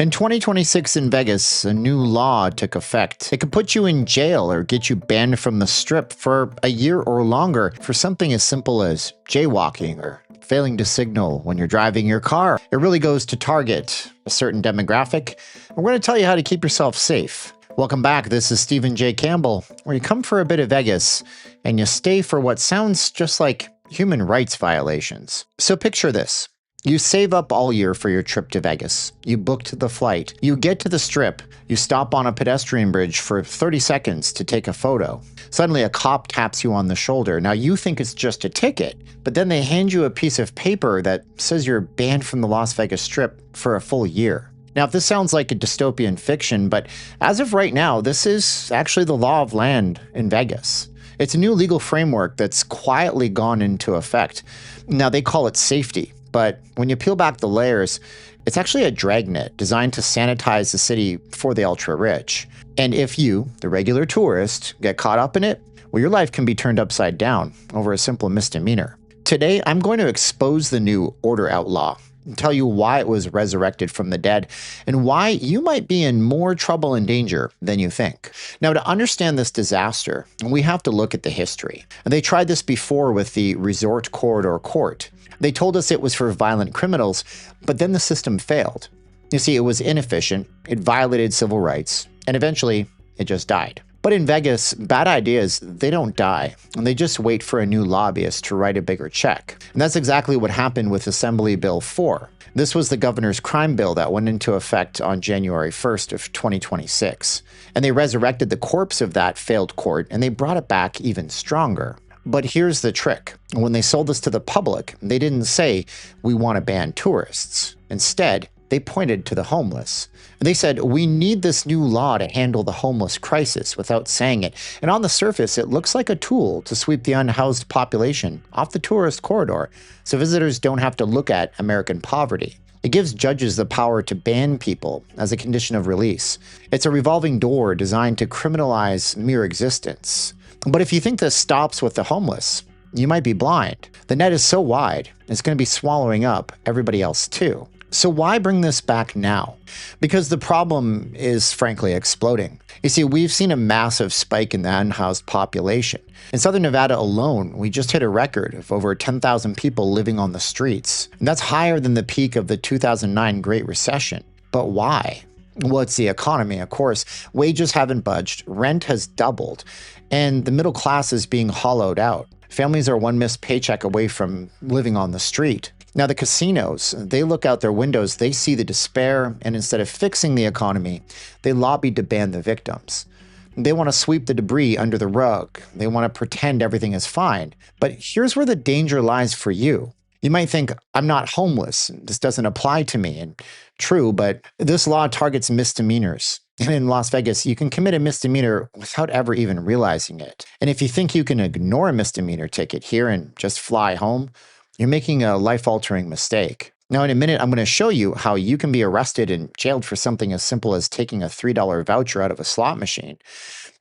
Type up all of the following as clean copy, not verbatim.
In 2026 in Vegas, a new law took effect. It could put you in jail or get you banned from the strip for a year or longer for something as simple as jaywalking or failing to signal when you're driving your car. It really goes to target a certain demographic. We're going to tell you how to keep yourself safe. Welcome back. This is Stephen J. Campbell, where you come for a bit of Vegas and you stay for what sounds just like human rights violations. So picture this. You save up all year for your trip to Vegas. You booked the flight. You get to the strip. You stop on a pedestrian bridge for 30 seconds to take a photo. Suddenly a cop taps you on the shoulder. Now you think it's just a ticket, but then they hand you a piece of paper that says you're banned from the Las Vegas Strip for a full year. Now, if this sounds like a dystopian fiction, but as of right now, this is actually the law of land in Vegas. It's a new legal framework that's quietly gone into effect. Now, they call it safety. But when you peel back the layers, it's actually a dragnet designed to sanitize the city for the ultra-rich. And if you, the regular tourist, get caught up in it, well, your life can be turned upside down over a simple misdemeanor. Today, I'm going to expose the new order outlaw and tell you why it was resurrected from the dead and why you might be in more trouble and danger than you think. Now, to understand this disaster, we have to look at the history. And they tried this before with the Resort Corridor Court. They told us it was for violent criminals, but then the system failed. You see, it was inefficient, it violated civil rights, and eventually it just died. But in Vegas, bad ideas, they don't die, and they just wait for a new lobbyist to write a bigger check. And that's exactly what happened with Assembly Bill 4. This was the governor's crime bill that went into effect on January 1st of 2026. And they resurrected the corpse of that failed court, and they brought it back even stronger. But here's the trick. When they sold this to the public, they didn't say, we want to ban tourists. Instead, they pointed to the homeless. They said, we need this new law to handle the homeless crisis without saying it. And on the surface, it looks like a tool to sweep the unhoused population off the tourist corridor so visitors don't have to look at American poverty. It gives judges the power to ban people as a condition of release. It's a revolving door designed to criminalize mere existence. But if you think this stops with the homeless, you might be blind. The net is so wide, it's going to be swallowing up everybody else too. So why bring this back now? Because the problem is frankly exploding. You see, we've seen a massive spike in the unhoused population. In Southern Nevada alone, we just hit a record of over 10,000 people living on the streets. And that's higher than the peak of the 2009 Great Recession. But why? Well, it's the economy, of course. Wages haven't budged, rent has doubled, and the middle class is being hollowed out. Families are one missed paycheck away from living on the street. Now, the casinos, they look out their windows, they see the despair, and instead of fixing the economy, they lobbied to ban the victims. They want to sweep the debris under the rug. They want to pretend everything is fine. But here's where the danger lies for you. You might think, I'm not homeless. This doesn't apply to me. And true, but this law targets misdemeanors. And in Las Vegas, you can commit a misdemeanor without ever even realizing it. And if you think you can ignore a misdemeanor ticket here and just fly home, you're making a life-altering mistake. Now, in a minute, I'm going to show you how you can be arrested and jailed for something as simple as taking a $3 voucher out of a slot machine.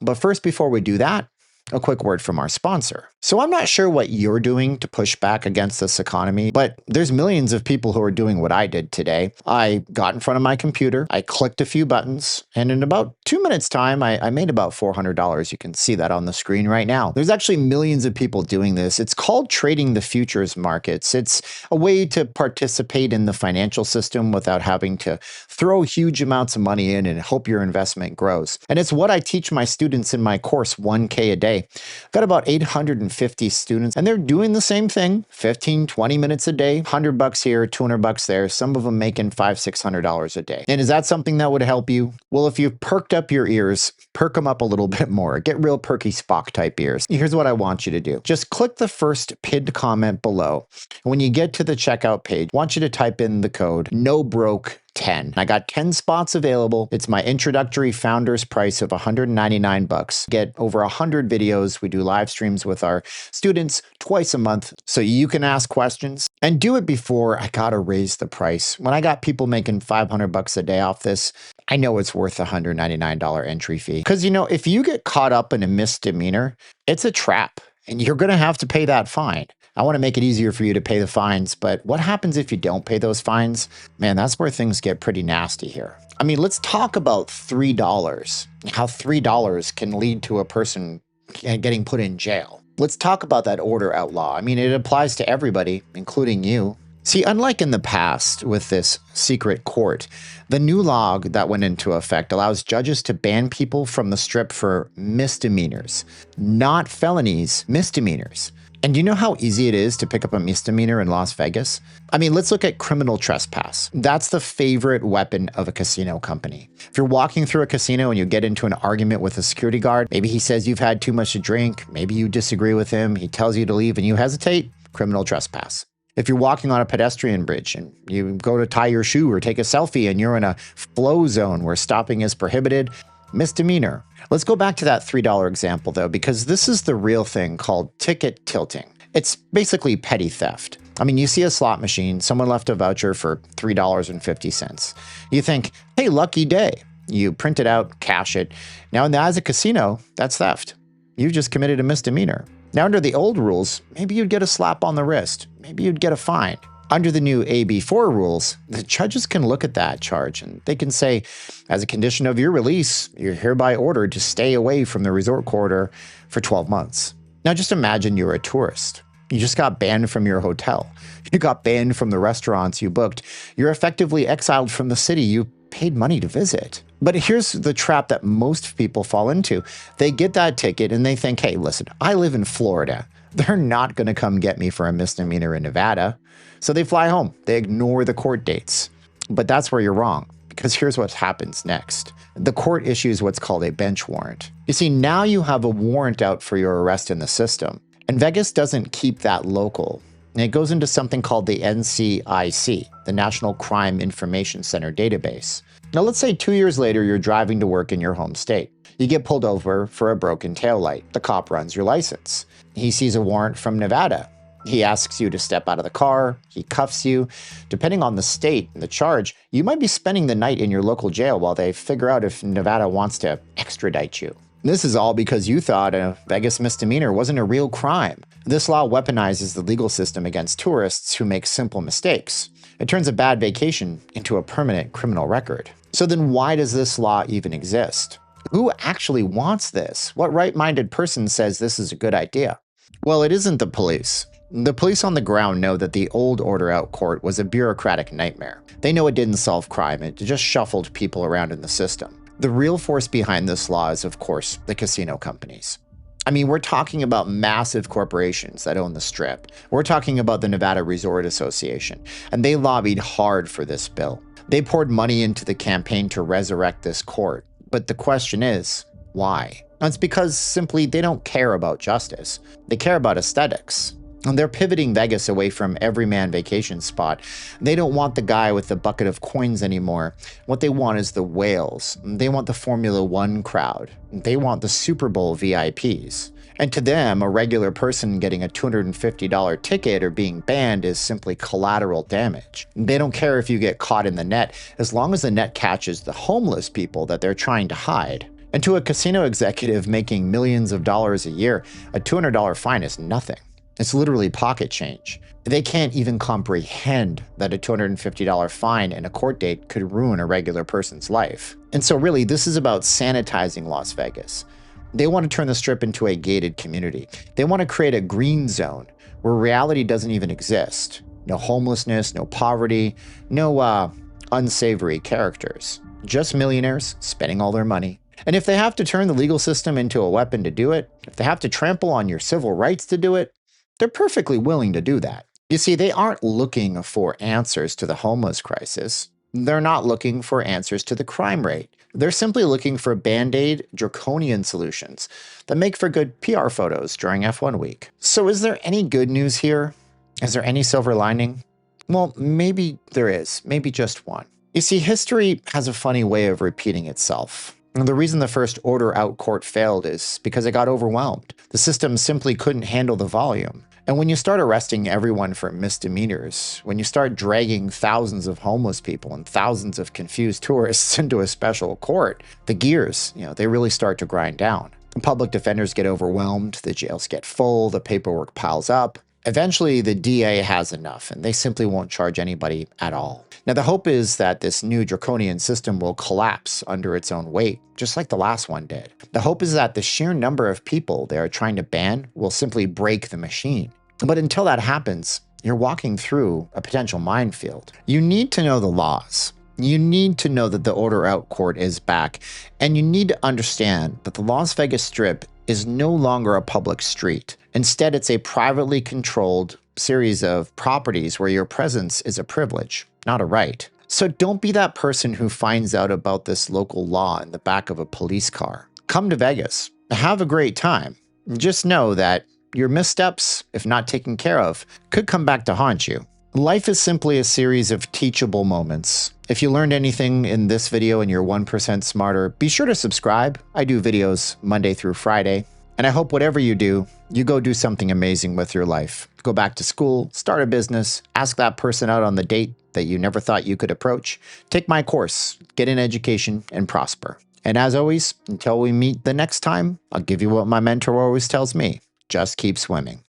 But first, before we do that, a quick word from our sponsor. So I'm not sure what you're doing to push back against this economy, but there's millions of people who are doing what I did today. I got in front of my computer, I clicked a few buttons, and in about 2 minutes time, I made about $400. You can see that on the screen right now. There's actually millions of people doing this. It's called trading the futures markets. It's a way to participate in the financial system without having to throw huge amounts of money in and hope your investment grows. And it's what I teach my students in my course, 1K a day. I've got about 850 students, and they're doing the same thing, 15, 20 minutes a day, $100 here, $200 there, some of them making $500, $600 a day. And is that something that would help you? Well, if you've perked up your ears, perk them up a little bit more. Get real perky Spock type ears. Here's what I want you to do. Just click the first pinned comment below. When you get to the checkout page, I want you to type in the code NOBROKE10. I got 10 spots available. It's my introductory founder's price of $199. Get over 100 videos. We do live streams with our students twice a month so you can ask questions and do it before I gotta raise the price. When I got people making $500 a day off this, I know it's worth a $199 entry fee. Because, you know, if you get caught up in a misdemeanor, it's a trap and you're going to have to pay that fine. I want to make it easier for you to pay the fines, but what happens if you don't pay those fines? Man, that's where things get pretty nasty here. I mean, let's talk about $3, how $3 can lead to a person getting put in jail. Let's talk about that order outlaw. I mean, it applies to everybody, including you. See, unlike in the past with this secret court, the new law that went into effect allows judges to ban people from the strip for misdemeanors, not felonies, misdemeanors. And do you know how easy it is to pick up a misdemeanor in Las Vegas? I mean, let's look at criminal trespass. That's the favorite weapon of a casino company. If you're walking through a casino and you get into an argument with a security guard, maybe he says you've had too much to drink, maybe you disagree with him, he tells you to leave and you hesitate, criminal trespass. If you're walking on a pedestrian bridge and you go to tie your shoe or take a selfie and you're in a flow zone where stopping is prohibited, misdemeanor. Let's go back to that $3 example though, because this is the real thing called ticket tilting. It's basically petty theft. I mean, you see a slot machine, someone left a voucher for $3.50. You think, hey, lucky day. You print it out, cash it. Now, as a casino, that's theft. You just committed a misdemeanor. Now, under the old rules, maybe you'd get a slap on the wrist. Maybe you'd get a fine. Under the new AB4 rules, the judges can look at that charge and they can say, as a condition of your release, you're hereby ordered to stay away from the resort corridor for 12 months. Now, just imagine you're a tourist. You just got banned from your hotel. You got banned from the restaurants you booked. You're effectively exiled from the city you paid money to visit. But here's the trap that most people fall into. They get that ticket and they think, hey, listen, I live in Florida. They're not going to come get me for a misdemeanor in Nevada. So they fly home. They ignore the court dates. But that's where you're wrong, because here's what happens next. The court issues what's called a bench warrant. You see, now you have a warrant out for your arrest in the system. And Vegas doesn't keep that local. And it goes into something called the NCIC, the National Crime Information Center database. Now, let's say 2 years later, you're driving to work in your home state. You get pulled over for a broken taillight. The cop runs your license. He sees a warrant from Nevada. He asks you to step out of the car. He cuffs you. Depending on the state and the charge, you might be spending the night in your local jail while they figure out if Nevada wants to extradite you. This is all because you thought a Vegas misdemeanor wasn't a real crime. This law weaponizes the legal system against tourists who make simple mistakes. It turns a bad vacation into a permanent criminal record. So then why does this law even exist? Who actually wants this? What right-minded person says this is a good idea? Well, it isn't the police. The police on the ground know that the old order out court was a bureaucratic nightmare. They know it didn't solve crime, it just shuffled people around in the system. The real force behind this law is, of course, the casino companies. I mean, we're talking about massive corporations that own the Strip. We're talking about the Nevada Resort Association, and they lobbied hard for this bill. They poured money into the campaign to resurrect this court. But the question is, why? And it's because simply they don't care about justice. They care about aesthetics. And they're pivoting Vegas away from everyman vacation spot. They don't want the guy with the bucket of coins anymore. What they want is the whales. They want the Formula One crowd. They want the Super Bowl VIPs. And to them, a regular person getting a $250 ticket or being banned is simply collateral damage. They don't care if you get caught in the net, as long as the net catches the homeless people that they're trying to hide. And to a casino executive making millions of dollars a year, a $200 fine is nothing. It's literally pocket change. They can't even comprehend that a $250 fine and a court date could ruin a regular person's life. And so really, this is about sanitizing Las Vegas. They want to turn the Strip into a gated community. They want to create a green zone where reality doesn't even exist. No homelessness, no poverty, no unsavory characters. Just millionaires spending all their money. And if they have to turn the legal system into a weapon to do it, if they have to trample on your civil rights to do it, they're perfectly willing to do that. You see, they aren't looking for answers to the homeless crisis. They're not looking for answers to the crime rate. They're simply looking for band-aid, draconian solutions that make for good PR photos during F1 week. So is there any good news here? Is there any silver lining? Well, maybe there is, maybe just one. You see, history has a funny way of repeating itself. And the reason the first order out court failed is because it got overwhelmed. The system simply couldn't handle the volume. And when you start arresting everyone for misdemeanors, when you start dragging thousands of homeless people and thousands of confused tourists into a special court, the gears, they really start to grind down. Public defenders get overwhelmed, the jails get full, the paperwork piles up, Eventually, the DA has enough, and they simply won't charge anybody at all. Now, the hope is that this new draconian system will collapse under its own weight, just like the last one did. The hope is that the sheer number of people they are trying to ban will simply break the machine. But until that happens, you're walking through a potential minefield. You need to know the laws. You need to know that the Order Out Court is back, and you need to understand that the Las Vegas Strip is no longer a public street. Instead, it's a privately controlled series of properties where your presence is a privilege, not a right. So don't be that person who finds out about this local law in the back of a police car. Come to Vegas, have a great time. Just know that your missteps, if not taken care of, could come back to haunt you. Life is simply a series of teachable moments. If you learned anything in this video and you're 1% smarter, be sure to subscribe. I do videos Monday through Friday. And I hope whatever you do, you go do something amazing with your life. Go back to school, start a business, ask that person out on the date that you never thought you could approach. Take my course, get an education, and prosper. And as always, until we meet the next time, I'll give you what my mentor always tells me. Just keep swimming.